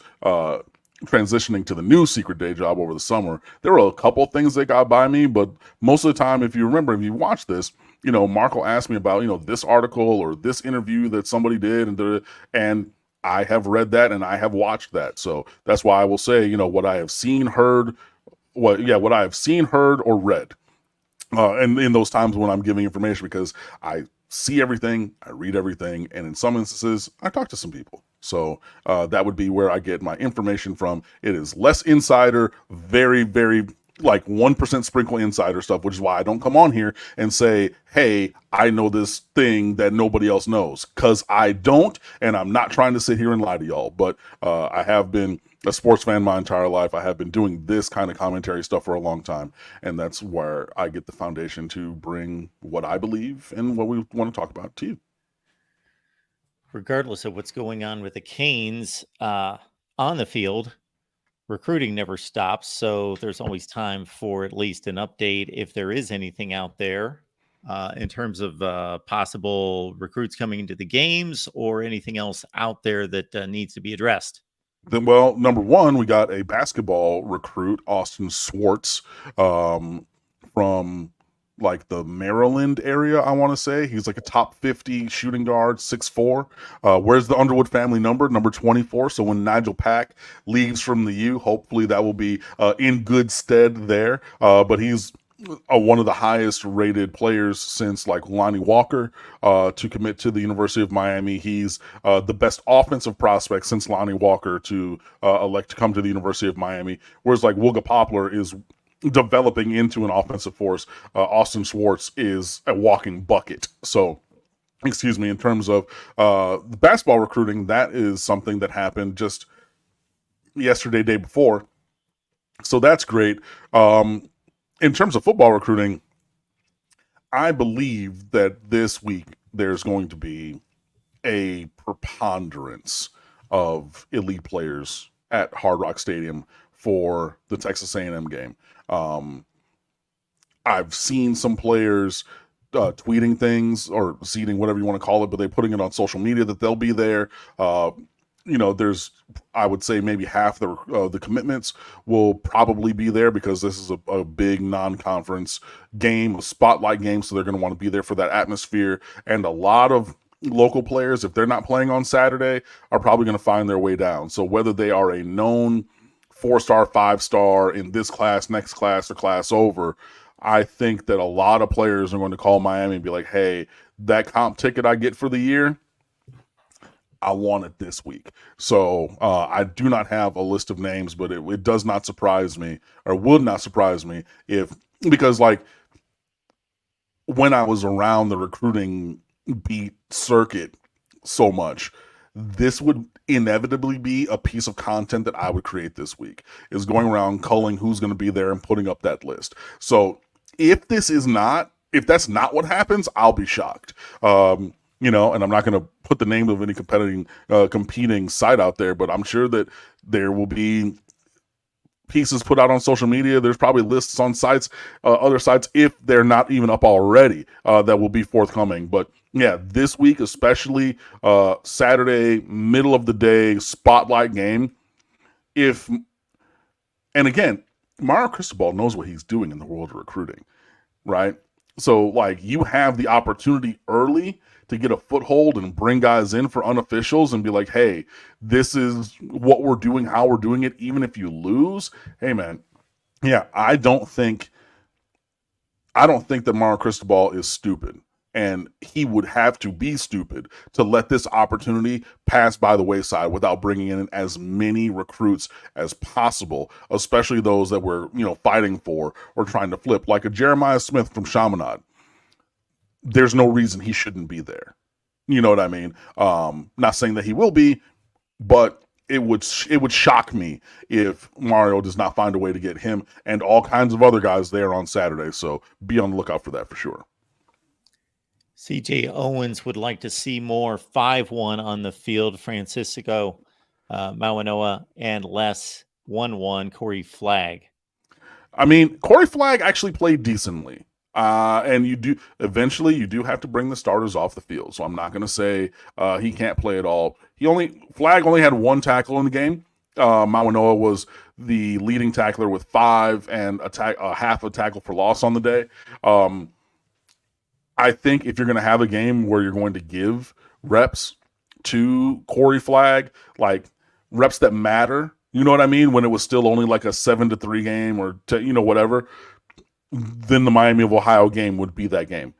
transitioning to the new secret day job over the summer, there were a couple of things that got by me, but most of the time, if you remember, if you watch this, Mark will ask me about, this article or this interview that somebody did, and I have read that and I have watched that. So that's why I will say, what I have seen, heard, what I have seen, heard, or read. And in those times when I'm giving information, because I see everything, I read everything, and in some instances, I talk to some people. So that would be where I get my information from. It is less insider, very, very like 1% sprinkle insider stuff, which is why I don't come on here and say, hey, I know this thing that nobody else knows, because I don't, and I'm not trying to sit here and lie to y'all. But I have been a sports fan my entire life. I have been doing this kind of commentary stuff for a long time, and that's where I get the foundation to bring what I believe and what we want to talk about to you. Regardless of what's going on with the Canes on the field, recruiting never stops. So there's always time for at least an update if there is anything out there in terms of possible recruits coming into the games or anything else out there that needs to be addressed. Then, well, number one, we got a basketball recruit, Austin Swartz, from like the Maryland area, I want to say. He's like a top 50 shooting guard, 6'4". Where's the Underwood family number 24. So when Nigel Pack leaves from the U, hopefully that will be in good stead there. But he's one of the highest rated players since like Lonnie Walker to commit to the University of Miami. He's the best offensive prospect since Lonnie Walker to elect to come to the University of Miami. Whereas like Wooga Poplar is developing into an offensive force. Austin Swartz is a walking bucket. So, excuse me, in terms of the basketball recruiting, that is something that happened just yesterday, day before. So that's great. In terms of football recruiting, I believe that this week there's going to be a preponderance of elite players at Hard Rock Stadium for the Texas A&M game. I've seen some players tweeting things or seeding, whatever you want to call it, but they're putting it on social media that they'll be there. There's, I would say maybe half the commitments will probably be there, because this is a big non-conference game, a spotlight game, so they're going to want to be there for that atmosphere. And a lot of local players, if they're not playing on Saturday, are probably going to find their way down. So whether they are a known 4-star, 5-star in this class, next class, or class over, I think that a lot of players are going to call Miami and be like, hey, that comp ticket I get for the year, I want it this week. So I do not have a list of names, but it does not surprise me, or would not surprise me, because like when I was around the recruiting beat circuit so much, this would inevitably be a piece of content that I would create this week, is going around culling who's going to be there and putting up that list. So if that's not what happens, I'll be shocked. And I'm not going to put the name of any competing site out there, but I'm sure that there will be pieces put out on social media. There's probably lists on sites, other sites, if they're not even up already, that will be forthcoming. But yeah, this week, especially Saturday, middle of the day, spotlight game. And again, Mario Cristobal knows what he's doing in the world of recruiting, right? So like you have the opportunity early to get a foothold and bring guys in for unofficials and be like, hey, this is what we're doing, how we're doing it, even if you lose. Hey man, yeah, I don't think that Mario Cristobal is stupid. And he would have to be stupid to let this opportunity pass by the wayside without bringing in as many recruits as possible, especially those that we're, fighting for or trying to flip, like a Jeremiah Smith from Chaminade. There's no reason he shouldn't be there. You know what I mean? Not saying that he will be, but it would shock me if Mario does not find a way to get him and all kinds of other guys there on Saturday. So be on the lookout for that for sure. CJ Owens would like to see more 5-1 on the field. Francisco Mawanoa and less 1-1 Corey Flagg. I mean, Corey Flagg actually played decently. And you do have to bring the starters off the field. So I'm not going to say he can't play at all. Flagg only had one tackle in the game. Mawanoa was the leading tackler with 5 and half a tackle for loss on the day. I think if you're going to have a game where you're going to give reps to Corey Flagg, like reps that matter, you know what I mean? When it was still only like a 7-3 game or whatever, then the Miami of Ohio game would be that game.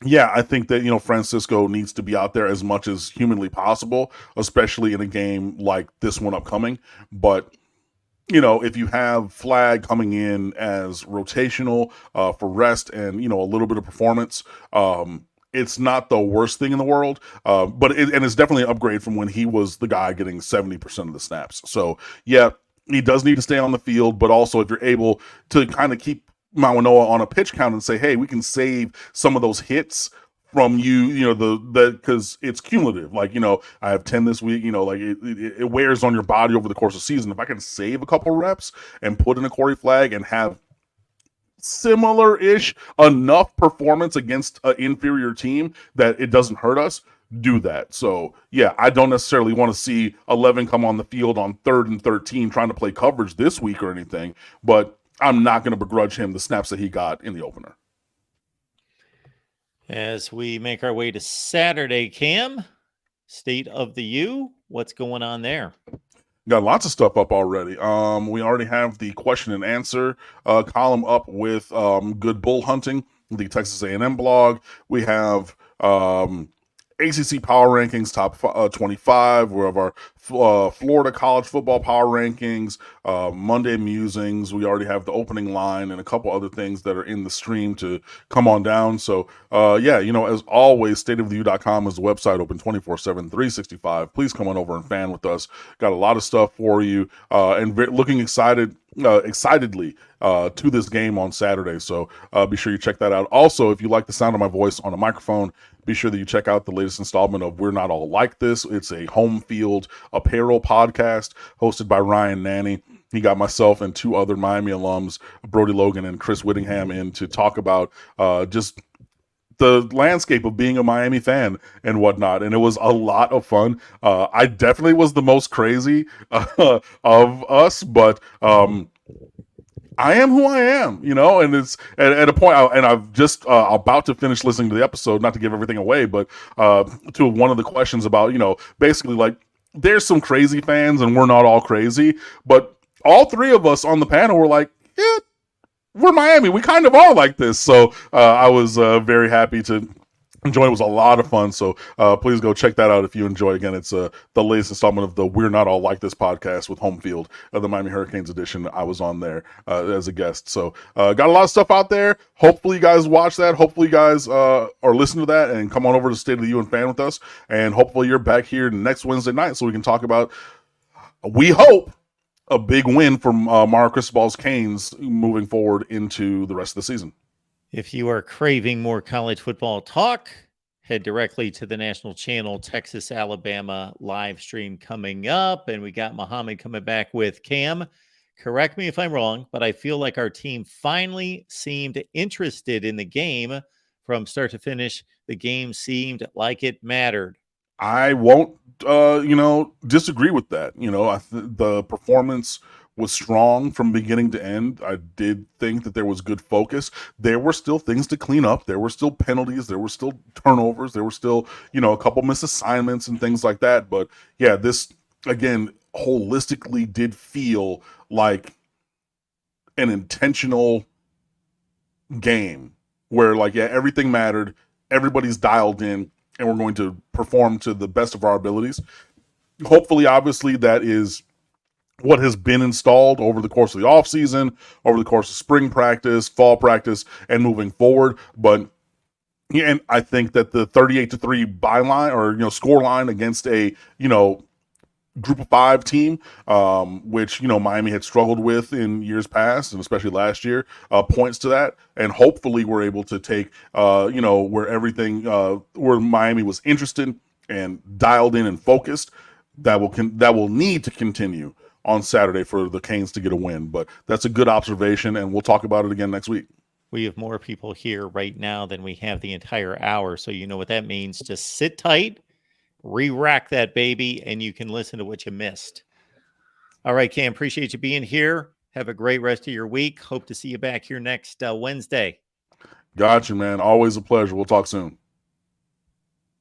Yeah, I think that, Francisco needs to be out there as much as humanly possible, especially in a game like this one upcoming. But, if you have Flagg coming in as rotational for rest and, a little bit of performance, it's not the worst thing in the world, but it's definitely an upgrade from when he was the guy getting 70% of the snaps. So, yeah, he does need to stay on the field, but also if you're able to kind of keep Mawanoa on a pitch count and say, hey, we can save some of those hits from you, because it's cumulative. Like, I have 10 this week, like it wears on your body over the course of the season. If I can save a couple reps and put in a Corey Flagg and have similar-ish enough performance against an inferior team that it doesn't hurt us, do that. So, yeah, I don't necessarily want to see 11 come on the field on 3rd and 13 trying to play coverage this week or anything, but I'm not going to begrudge him the snaps that he got in the opener. As we make our way to Saturday, Cam, State of the U, what's going on there? Got lots of stuff up already. We already have the question and answer column up with good bull hunting, the Texas A&M blog. We have ACC Power Rankings top 25. We have our Florida College Football Power Rankings, Monday Musings. We already have the opening line and a couple other things that are in the stream to come on down. So, as always, stateoftheu.com is the website, open 24/7, 365. Please come on over and fan with us. Got a lot of stuff for you, and looking excitedly to this game on Saturday. So be sure you check that out. Also, if you like the sound of my voice on a microphone, be sure that you check out the latest installment of We're Not All Like This. It's a home field apparel podcast hosted by Ryan Nanny. He got myself and 2 other Miami alums, Brody Logan and Chris Whittingham, in to talk about just the landscape of being a Miami fan and whatnot. And it was a lot of fun. I definitely was the most crazy of us, but I am who I am, and it's at a point, and I've just about to finish listening to the episode, not to give everything away, but to one of the questions about, basically like there's some crazy fans and we're not all crazy, but all 3 of us on the panel were like, yeah, we're Miami. We kind of are like this. So I was very happy to enjoy. It was a lot of fun. So please go check that out if you enjoy. Again, it's the latest installment of the We're Not All Like This podcast with Home Field of the Miami Hurricanes edition. I was on there as a guest. So got a lot of stuff out there. Hopefully you guys watch that. Hopefully you guys are listening to that and come on over to State of the U and fan with us. And hopefully you're back here next Wednesday night so we can talk about, we hope, a big win for Mario Cristobal's Canes moving forward into the rest of the season. If you are craving more college football talk, head directly to the national channel, Texas, Alabama live stream coming up. And we got Muhammad coming back with Cam. Correct me if I'm wrong, but I feel like our team finally seemed interested in the game from start to finish. The game seemed like it mattered. I won't, disagree with that. The performance was strong from beginning to end. I did think that there was good focus. There were still things to clean up. There were still penalties. There were still turnovers. There were still, a couple misassignments and things like that. But yeah, this, again, holistically did feel like an intentional game where, like, yeah, everything mattered. Everybody's dialed in and we're going to perform to the best of our abilities. Hopefully, obviously, that is what has been installed over the course of the offseason, over the course of spring practice, fall practice, and moving forward. But yeah, and I think that the 38-3 byline or score line against a group of five team, which, Miami had struggled with in years past, and especially last year, points to that. And hopefully we're able to take, where everything, where Miami was interested and dialed in and focused, that will need to continue on Saturday for the Canes to get a win. But that's a good observation, and we'll talk about it again next week. We have more people here right now than we have the entire hour. So you know what that means. Just sit tight, re-rack that baby, and you can listen to what you missed. All right, Cam, appreciate you being here. Have a great rest of your week. Hope to see you back here next Wednesday. Gotcha, man. Always a pleasure. We'll talk soon.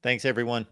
Thanks, everyone.